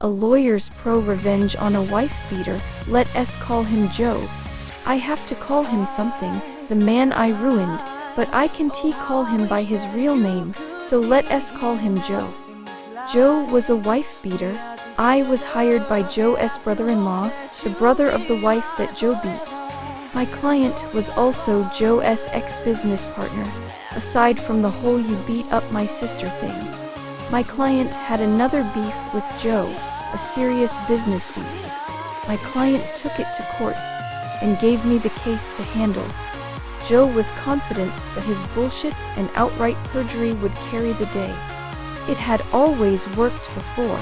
A lawyer's pro-revenge on a wife-beater. Let us call him Joe. I have to call him something, the man I ruined, but I can't call him by his real name, so let us call him Joe. Joe was a wife-beater. I was hired by Joe's brother-in-law, the brother of the wife that Joe beat. My client was also Joe's ex-business partner, aside from the whole "you beat up my sister" thing. My client had another beef with Joe, a serious business beef. My client took it to court and gave me the case to handle. Joe was confident that his bullshit and outright perjury would carry the day. It had always worked before.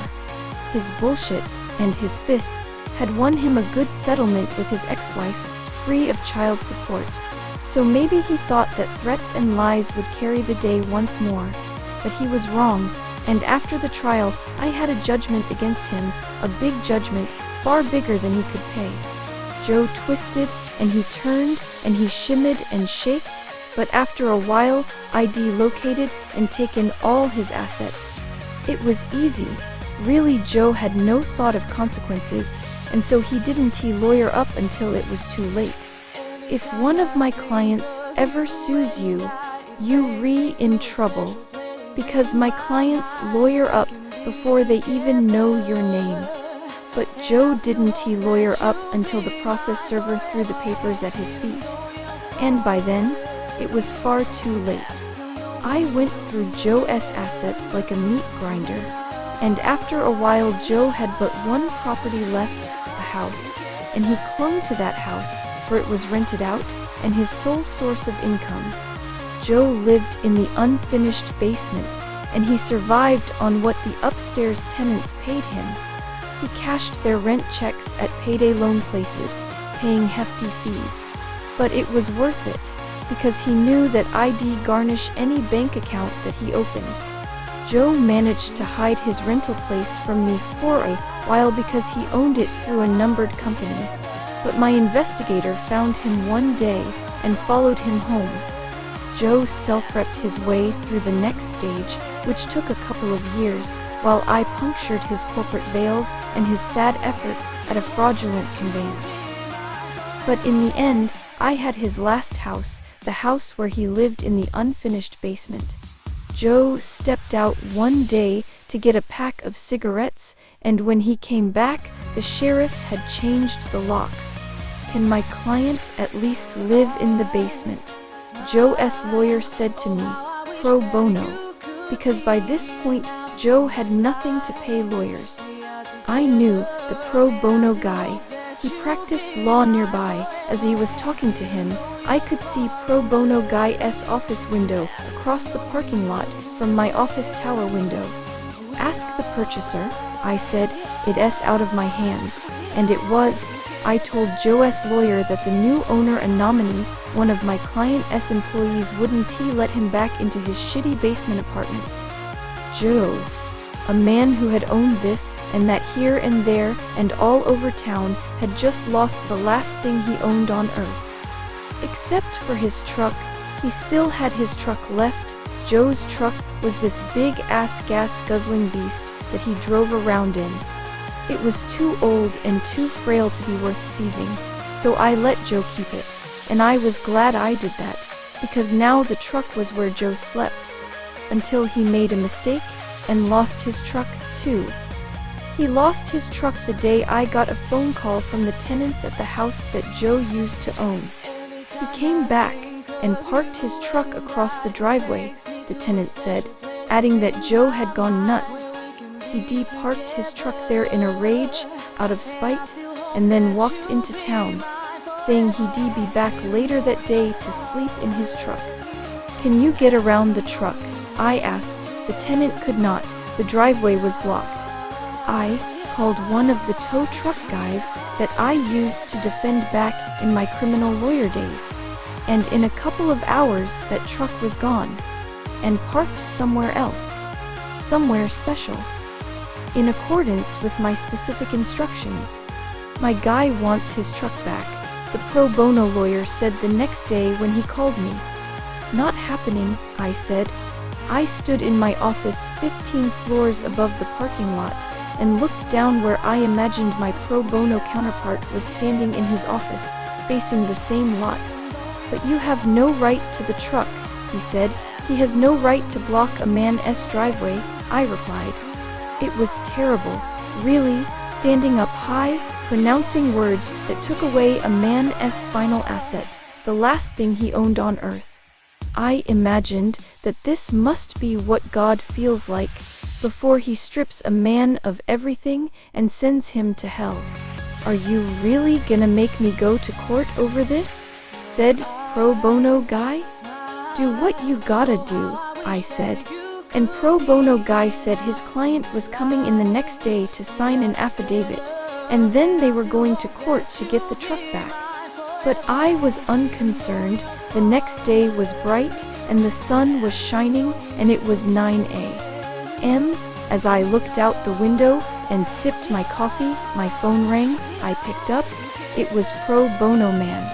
His bullshit and his fists had won him a good settlement with his ex-wife, free of child support. So maybe he thought that threats and lies would carry the day once more. But he was wrong, and after the trial, I had a judgment against him, a big judgment, far bigger than he could pay. Joe twisted, and he turned, and he shimmied and shaked, but after a while, I located and taken all his assets. It was easy. Really, Joe had no thought of consequences, and so he didn't lawyer up until it was too late. If one of my clients ever sues you, you're in trouble. Because my clients lawyer up before they even know your name. But Joe didn't lawyer up until the process server threw the papers at his feet. And by then, it was far too late. I went through Joe's assets like a meat grinder. And after a while, Joe had but one property left, a house. And he clung to that house, for it was rented out, and his sole source of income. Joe lived in the unfinished basement, and he survived on what the upstairs tenants paid him. He cashed their rent checks at payday loan places, paying hefty fees. But it was worth it, because he knew that I'd garnish any bank account that he opened. Joe managed to hide his rental place from me for a while because he owned it through a numbered company. But my investigator found him one day and followed him home. Joe self-repped his way through the next stage, which took a couple of years, while I punctured his corporate veils and his sad efforts at a fraudulent conveyance. But in the end, I had his last house, the house where he lived in the unfinished basement. Joe stepped out one day to get a pack of cigarettes, and when he came back, the sheriff had changed the locks. Can my client at least live in the basement? Joe's lawyer said to me, pro bono, because by this point, Joe had nothing to pay lawyers. I knew the pro bono guy. He practiced law nearby. As he was talking to him, I could see pro bono guy's office window across the parking lot from my office tower window. Ask the purchaser, I said, it's out of my hands. And it was. I told Joe's lawyer that the new owner and nominee, one of my client's employees, wouldn't let him back into his shitty basement apartment. Joe, a man who had owned this and that here and there and all over town, had just lost the last thing he owned on earth. Except for his truck, he still had his truck left. Joe's truck was this big-ass gas-guzzling beast that he drove around in. It was too old and too frail to be worth seizing, so I let Joe keep it, and I was glad I did that, because now the truck was where Joe slept, until he made a mistake and lost his truck too. He lost his truck the day I got a phone call from the tenants at the house that Joe used to own. He came back and parked his truck across the driveway, the tenant said, adding that Joe had gone nuts. He parked his truck there in a rage, out of spite, and then walked into town, saying he'd be back later that day to sleep in his truck. Can you get around the truck? I asked. The tenant could not. The driveway was blocked. I called one of the tow truck guys that I used to defend back in my criminal lawyer days, and in a couple of hours that truck was gone, and parked somewhere else, somewhere special, in accordance with my specific instructions. My guy wants his truck back, the pro bono lawyer said the next day when he called me. Not happening, I said. I stood in my office 15 floors above the parking lot, and looked down where I imagined my pro bono counterpart was standing in his office, facing the same lot. "But you have no right to the truck," he said. "He has no right to block a man's driveway," I replied. It was terrible, really, standing up high, pronouncing words that took away a man's final asset, the last thing he owned on earth. I imagined that this must be what God feels like before he strips a man of everything and sends him to hell. "Are you really gonna make me go to court over this?" said pro bono guy. "Do what you gotta do," I said. And pro bono guy said his client was coming in the next day to sign an affidavit, and then they were going to court to get the truck back. But I was unconcerned. The next day was bright, and the sun was shining, and it was 9 a.m. As I looked out the window and sipped my coffee, my phone rang. I picked up. It was pro bono man.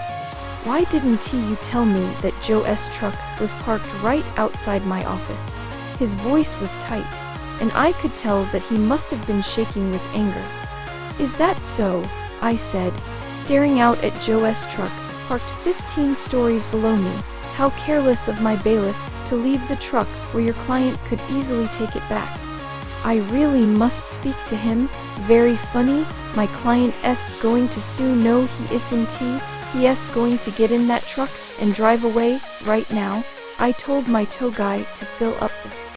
"Why didn't you tell me that Joe's truck was parked right outside my office?" His voice was tight, and I could tell that he must have been shaking with anger. "Is that so?" I said, staring out at Joe's truck, parked 15 stories below me. "How careless of my bailiff to leave the truck where your client could easily take it back. I really must speak to him. Very funny. My client's going to sue. No, he isn't. He's going to get in that truck and drive away right now." I told my tow guy to fill up the